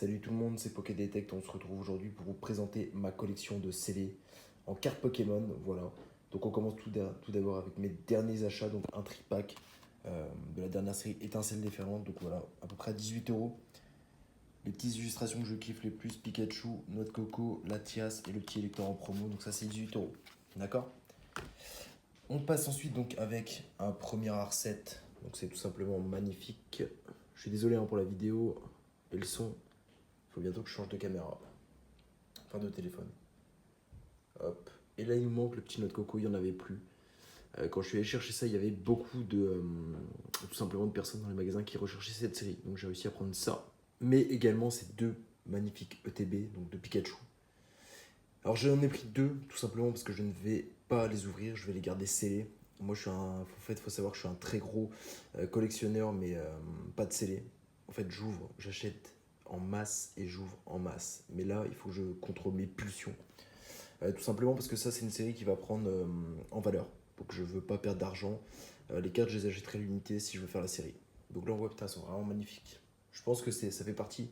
Salut tout le monde, c'est PokéDetect. On se retrouve aujourd'hui pour vous présenter ma collection de scellés en cartes Pokémon. Voilà. Donc on commence tout d'abord avec mes derniers achats, donc un tripack de la dernière série Étincelle déferlante. Donc voilà, à peu près à 18 €. Les petites illustrations que je kiffe les plus, Pikachu, Noix de Coco, Latias et le petit électeur en promo. Donc ça c'est 18 €. D'accord. On passe ensuite donc avec un premier R7. Donc c'est tout simplement magnifique. Je suis désolé pour la vidéo et le son. Il faut bientôt que je change de caméra. Enfin de téléphone. Hop. Et là il me manque le petit noix de coco, il n'y en avait plus. Quand je suis allé chercher ça, il y avait beaucoup de tout simplement de personnes dans les magasins qui recherchaient cette série. Donc j'ai réussi à prendre ça. Mais également ces deux magnifiques ETB, donc de Pikachu. Alors j'en ai pris deux, tout simplement parce que je ne vais pas les ouvrir, je vais les garder scellés. Moi je suis en fait, il faut savoir que je suis un très gros collectionneur, mais pas de scellés. En fait, j'achète en masse et j'ouvre en masse. Mais là, il faut que je contrôle mes pulsions. Tout simplement parce que ça, c'est une série qui va prendre en valeur. Donc je veux pas perdre d'argent. Les cartes, je les achèterai à l'unité si je veux faire la série. Donc là, on voit, putain, elles sont vraiment magnifiques. Je pense que ça fait partie,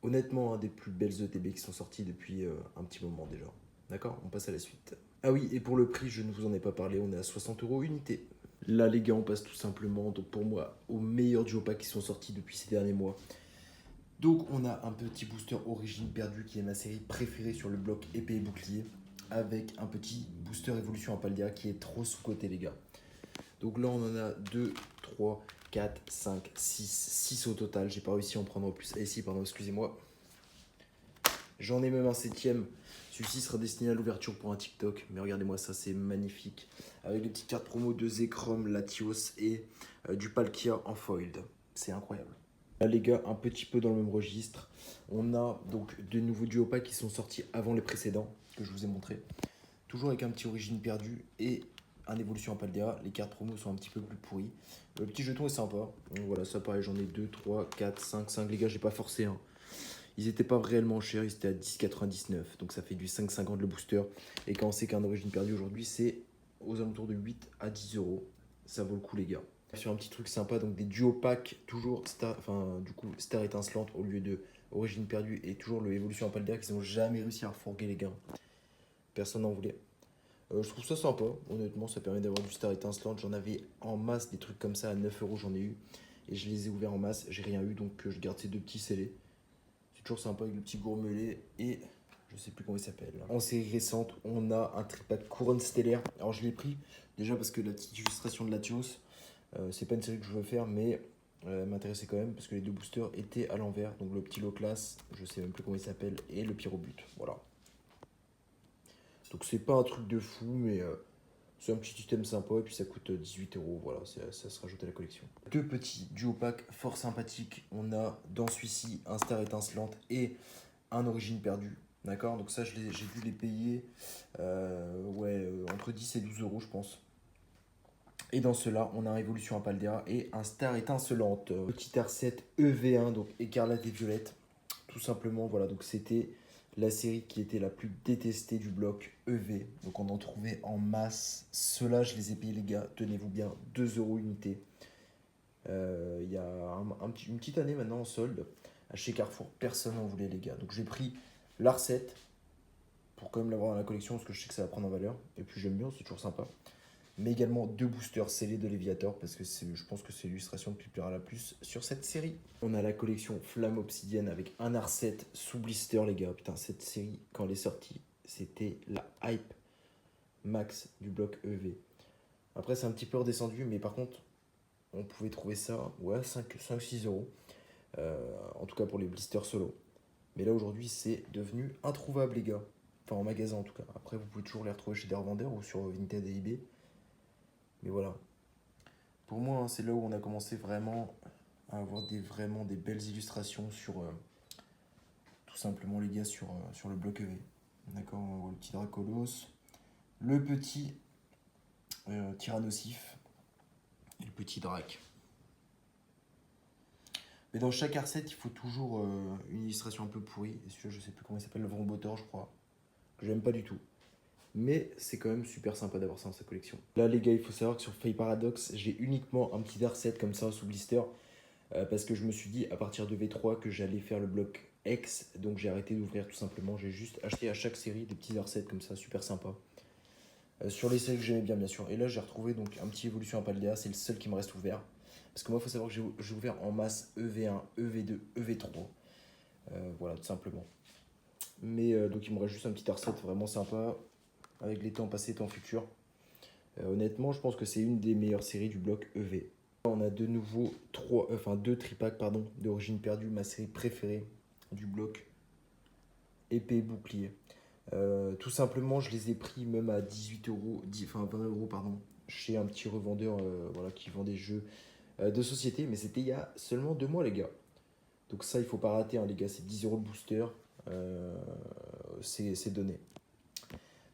honnêtement, des plus belles ETB qui sont sorties depuis un petit moment déjà. D'accord. On passe à la suite. Ah oui, et pour le prix, je ne vous en ai pas parlé, on est à 60 € unité. Là, les gars, on passe tout simplement, donc pour moi, aux meilleurs duo packs qui sont sortis depuis ces derniers mois. Donc on a un petit booster Origine Perdue qui est ma série préférée sur le bloc épée et bouclier, avec un petit booster Évolution Paldea qui est trop sous-coté les gars. Donc là on en a 2, 3, 4, 5, 6 au total. J'ai pas réussi à en prendre plus. Ah ici, pardon, excusez-moi. J'en ai même un septième. Celui-ci sera destiné à l'ouverture pour un TikTok. Mais regardez-moi ça, c'est magnifique. Avec des petites cartes promo de Zekrom, Latios et du Palkia en foiled. C'est incroyable. Là les gars, un petit peu dans le même registre. On a donc de nouveaux duo packs qui sont sortis avant les précédents que je vous ai montré. Toujours avec un petit Origine Perdue et un Évolution Paldea. Les cartes promo sont un petit peu plus pourries. Le petit jeton est sympa. Donc voilà, ça pareil, j'en ai 2, 3, 4, 5, 5. Les gars, j'ai pas forcé. Ils n'étaient pas réellement chers, ils étaient à 10,99. Donc ça fait du 5,50 le booster. Et quand on sait qu'un Origine Perdue aujourd'hui, c'est aux alentours de 8 à 10 €. Ça vaut le coup les gars. Sur un petit truc sympa, donc des duo packs, toujours Star étincelante au lieu de Origine Perdue et toujours le Évolution Paldea qu'ils n'ont jamais réussi à refourguer les gars. Personne n'en voulait. Je trouve ça sympa, honnêtement, ça permet d'avoir du Star étincelante. J'en avais en masse des trucs comme ça à 9 €, j'en ai eu. Et je les ai ouverts en masse, j'ai rien eu, donc je garde ces deux petits scellés. C'est toujours sympa avec le petit gourmelet et je sais plus comment il s'appelle. En série récente, on a un tripack couronne stellaire. Alors je l'ai pris déjà parce que la petite illustration de Latios, c'est pas une série que je veux faire, mais elle m'intéressait quand même parce que les deux boosters étaient à l'envers. Donc le petit Loclas, je sais même plus comment il s'appelle, et le Pyrobut. Voilà. Donc c'est pas un truc de fou, mais c'est un petit système sympa et puis ça coûte 18 €. Voilà, ça se rajoute à la collection. Deux petits duo packs fort sympathiques. On a dans celui-ci un Star étincelante et un Origine Perdue. D'accord. Donc ça, j'ai dû les payer entre 10 et 12 € je pense. Et dans cela, on a un Évolution à Paldea et un Star étincelante. Petit R7 EV1, donc écarlate et violette. Tout simplement, voilà, donc c'était la série qui était la plus détestée du bloc EV. Donc on en trouvait en masse. Ceux-là, je les ai payés les gars, tenez-vous bien, 2 € unité. Il y a une petite année maintenant en solde. Chez Carrefour, personne n'en voulait les gars. Donc j'ai pris l'Ar7 pour quand même l'avoir dans la collection parce que je sais que ça va prendre en valeur. Et puis j'aime bien, c'est toujours sympa. Mais également deux boosters scellés de Léviator parce que je pense que c'est l'illustration qui plaira la plus sur cette série. On a la collection Flamme Obsidienne avec un R7 sous blister les gars. Putain, cette série quand elle est sortie, c'était la hype max du bloc EV. Après c'est un petit peu redescendu, mais par contre on pouvait trouver ça 5-6 €. En tout cas pour les blisters solo. Mais là aujourd'hui c'est devenu introuvable les gars. Enfin en magasin en tout cas. Après vous pouvez toujours les retrouver chez des revendeurs ou sur Vinted et eBay. Mais voilà. Pour moi, c'est là où on a commencé vraiment à avoir vraiment des belles illustrations sur tout simplement les gars sur le bloc EV. D'accord, on voit le petit Dracolos, le petit Tyrannosif et le petit Drac. Mais dans chaque R7, il faut toujours une illustration un peu pourrie. Et celui-là, je sais plus comment il s'appelle, le Vomboteur, je crois. Que j'aime pas du tout. Mais c'est quand même super sympa d'avoir ça dans sa collection. Là, les gars, il faut savoir que sur Fey Paradox, j'ai uniquement un petit R7 comme ça sous blister. Parce que je me suis dit à partir de V3 que j'allais faire le bloc X, donc j'ai arrêté d'ouvrir tout simplement. J'ai juste acheté à chaque série des petits R7 comme ça, super sympa. Sur les séries que j'aimais bien sûr. Et là j'ai retrouvé donc un petit Evolution Paldea, c'est le seul qui me reste ouvert. Parce que moi il faut savoir que j'ai ouvert en masse EV1, EV2, EV3. Voilà tout simplement. Mais donc il me reste juste un petit R7 vraiment sympa, avec les temps passés, temps futurs. Honnêtement je pense que c'est une des meilleures séries du bloc EV. On a de nouveau deux tripacks d'origine perdue, ma série préférée du bloc épée bouclier. Tout simplement, je les ai pris même à 18 euros, 20 euros, pardon, chez un petit revendeur voilà, qui vend des jeux de société, mais c'était il y a seulement 2 mois, les gars. Donc, ça, il faut pas rater, hein, les gars, c'est 10 euros le booster, c'est donné.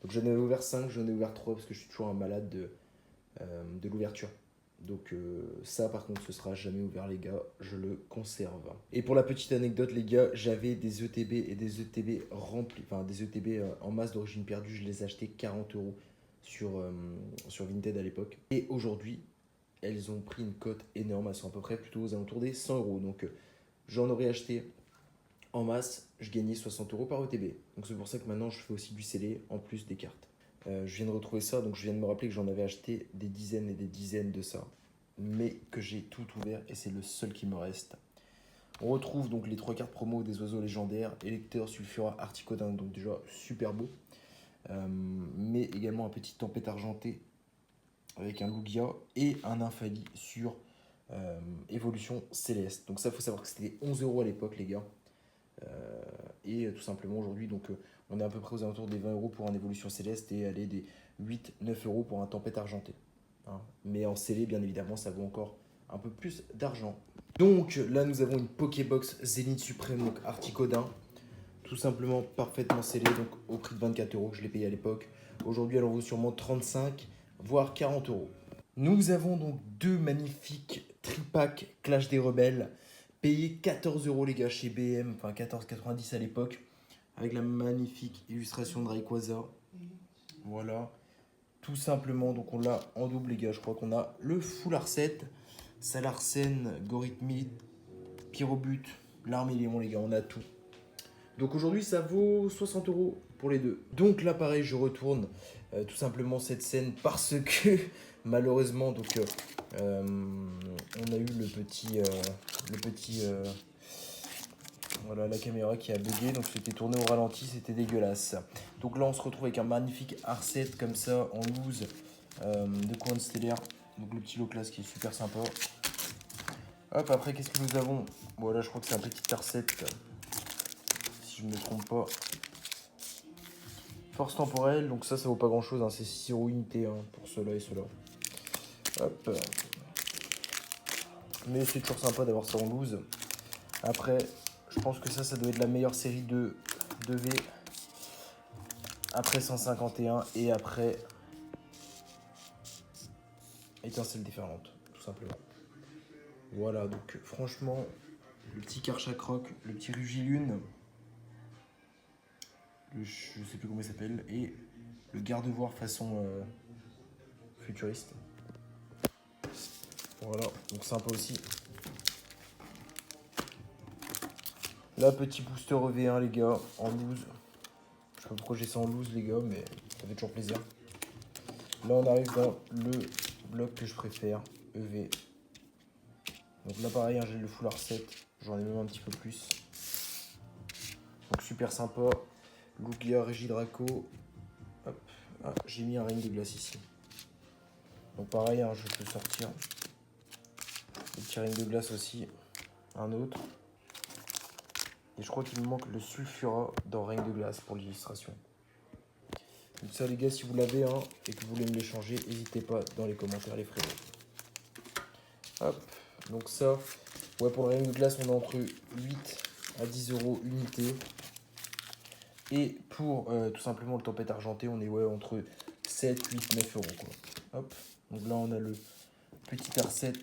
Donc, j'en ai ouvert 5, j'en ai ouvert 3 parce que je suis toujours un malade de l'ouverture. Donc ça par contre ce sera jamais ouvert les gars, je le conserve. Et pour la petite anecdote les gars, j'avais des ETB et des ETB remplis, enfin des ETB en masse d'origine perdue, je les ai achetés 40 euros sur Vinted à l'époque. Et aujourd'hui elles ont pris une cote énorme, elles sont à peu près plutôt aux alentours des 100 euros. Donc j'en aurais acheté en masse, je gagnais 60 euros par ETB. Donc c'est pour ça que maintenant je fais aussi du scellé en plus des cartes. Je viens de retrouver ça, donc je viens de me rappeler que j'en avais acheté des dizaines et des dizaines de ça. Mais que j'ai tout ouvert et c'est le seul qui me reste. On retrouve donc les 3 cartes promo des oiseaux légendaires, Électeur, Sulfura, Articodin, donc déjà super beau. Mais également un petit Tempête argentée avec un Lugia et un Infali sur Évolution Céleste. Donc ça, il faut savoir que c'était 11 euros à l'époque les gars. Et tout simplement aujourd'hui, donc on est à peu près aux alentours des 20 euros pour un Évolution Céleste et aller des 8-9 euros pour un Tempête argentée. Hein. Mais en scellé, bien évidemment, ça vaut encore un peu plus d'argent. Donc là, nous avons une Pokébox Zénith Suprême, donc Articodin. Tout simplement parfaitement scellé, donc au prix de 24 euros que je l'ai payé à l'époque. Aujourd'hui, elle en vaut sûrement 35, voire 40 euros. Nous avons donc 2 magnifiques tripacks Clash des Rebelles, payés 14 euros les gars chez BM, enfin 14,90 à l'époque, avec la magnifique illustration de Rayquaza. Voilà, tout simplement, donc on l'a en double les gars, je crois qu'on a le full R7, Salarsen, Gorithmite, Pyrobut, l'Arméléon les gars, on a tout. Donc aujourd'hui ça vaut 60 euros pour les deux. Donc là pareil je retourne tout simplement cette scène parce que malheureusement donc on a eu le petit voilà la caméra qui a bugué, donc c'était tourné au ralenti, c'était dégueulasse. Donc là on se retrouve avec un magnifique R7 comme ça en loose de couronne stellaire, donc le petit low class qui est super sympa. Hop, après qu'est-ce que nous avons? Voilà, je crois que c'est un petit R7 si je ne me trompe pas. Force temporelle, donc ça vaut pas grand chose, hein, c'est 6 euros unité hein, pour cela et cela. Hop. Mais c'est toujours sympa d'avoir ça en loose. Après, je pense que ça doit être la meilleure série de V. Après 151 et après étincelle déferlante, tout simplement. Voilà, donc franchement, le petit Karchakroc, le petit Rugilune, je sais plus comment il s'appelle, et le garde-voir façon futuriste. Voilà, donc sympa aussi. Là, petit booster EV1 les gars, en loose. Je sais pas pourquoi j'ai ça en loose les gars, mais ça fait toujours plaisir. Là on arrive dans le bloc que je préfère, EV. Donc là pareil, hein, j'ai le full R7, j'en ai même un petit peu plus. Donc super sympa. Lugia, Regidraco. Hop. Ah, j'ai mis un ring de glace ici. Donc pareil, hein, je peux sortir. Le petit ring de glace aussi. Un autre. Et je crois qu'il me manque le Sulfura dans ring de glace pour l'illustration. Donc ça les gars, si vous l'avez hein, et que vous voulez me l'échanger, n'hésitez pas dans les commentaires les frérots. Hop. Donc ça, ouais, pour le ring de glace, on est entre 8 à 10 euros unité. Et pour tout simplement le tempête argenté, on est ouais, entre 7, 8, 9 euros. Quoi. Hop. Donc là, on a le petit R7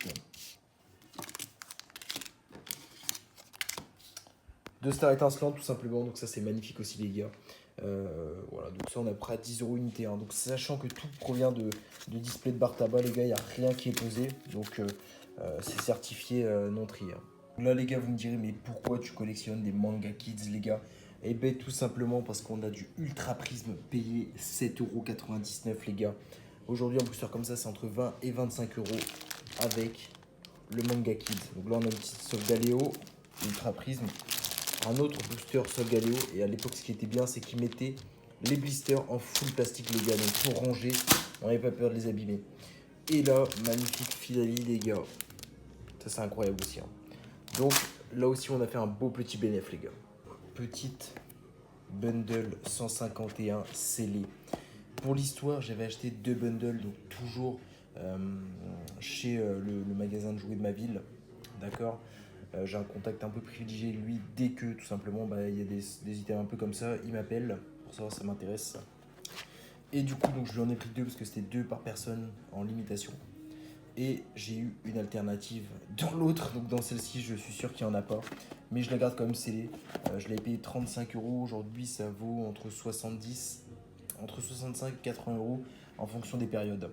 de Star étincelante, tout simplement. Donc ça, c'est magnifique aussi, les gars. Voilà, donc ça, on a près à 10 euros unité. Hein. Donc sachant que tout provient de display de bar tabac, les gars, il n'y a rien qui est posé. Donc c'est certifié non trié. Hein. Là les gars, vous me direz mais pourquoi tu collectionnes des manga kids les gars? Eh ben tout simplement parce qu'on a du Ultra Prisme payé 7,99 € les gars. Aujourd'hui un booster comme ça c'est entre 20 et 25 € avec le manga kids. Donc là on a une petite Solgaleo, Ultra Prisme, un autre booster Solgaleo. Et à l'époque ce qui était bien c'est qu'ils mettaient les blisters en full plastique les gars. Donc pour ranger, on n'avait pas peur de les abîmer. Et là, magnifique Filali les gars. Ça c'est incroyable aussi. Hein. Donc là aussi on a fait un beau petit bénéf les gars. Petite bundle 151 scellé. Pour l'histoire j'avais acheté 2 bundles, donc toujours chez le magasin de jouets de ma ville. D'accord. J'ai un contact un peu privilégié lui dès que tout simplement il y a des items un peu comme ça, il m'appelle pour savoir si ça m'intéresse. Et du coup donc je lui en ai pris 2 parce que c'était 2 par personne en limitation. Et j'ai eu une alternative dans l'autre, donc dans celle-ci je suis sûr qu'il n'y en a pas, mais je la garde quand même scellée. Je l'ai payé 35 €, aujourd'hui ça vaut entre 65 et 80 € en fonction des périodes.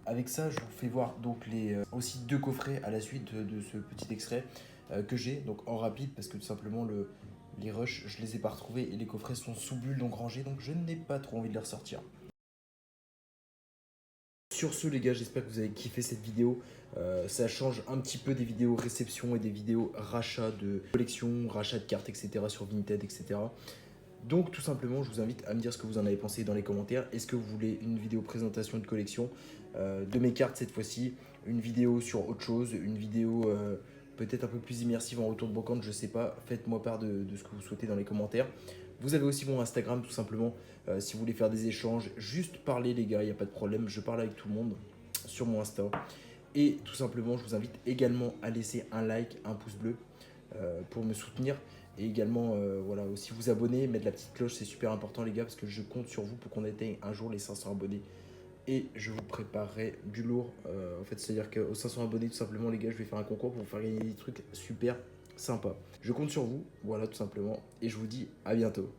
Avec ça je vous fais voir donc aussi 2 coffrets à la suite de ce petit extrait que j'ai, donc en rapide parce que tout simplement les rushs je les ai pas retrouvés et les coffrets sont sous bulle donc rangés, donc je n'ai pas trop envie de les ressortir. Sur ce les gars, j'espère que vous avez kiffé cette vidéo. Ça change un petit peu des vidéos réception et des vidéos rachat de collection, rachat de cartes, etc. sur Vinted, etc. Donc tout simplement, je vous invite à me dire ce que vous en avez pensé dans les commentaires. Est-ce que vous voulez une vidéo présentation de collection de mes cartes cette fois-ci, une vidéo sur autre chose, une vidéo peut-être un peu plus immersive en retour de brocante, je sais pas. Faites-moi part de ce que vous souhaitez dans les commentaires. Vous avez aussi mon Instagram tout simplement, si vous voulez faire des échanges, juste parler les gars, il n'y a pas de problème, je parle avec tout le monde sur mon Insta. Et tout simplement, je vous invite également à laisser un like, un pouce bleu pour me soutenir. Et également, voilà, aussi vous abonner, mettre la petite cloche, c'est super important les gars, parce que je compte sur vous pour qu'on atteigne un jour les 500 abonnés. Et je vous préparerai du lourd. En fait, c'est-à-dire qu'aux 500 abonnés, tout simplement les gars, je vais faire un concours pour vous faire gagner des trucs super sympas. Je compte sur vous, voilà tout simplement. Et je vous dis à bientôt.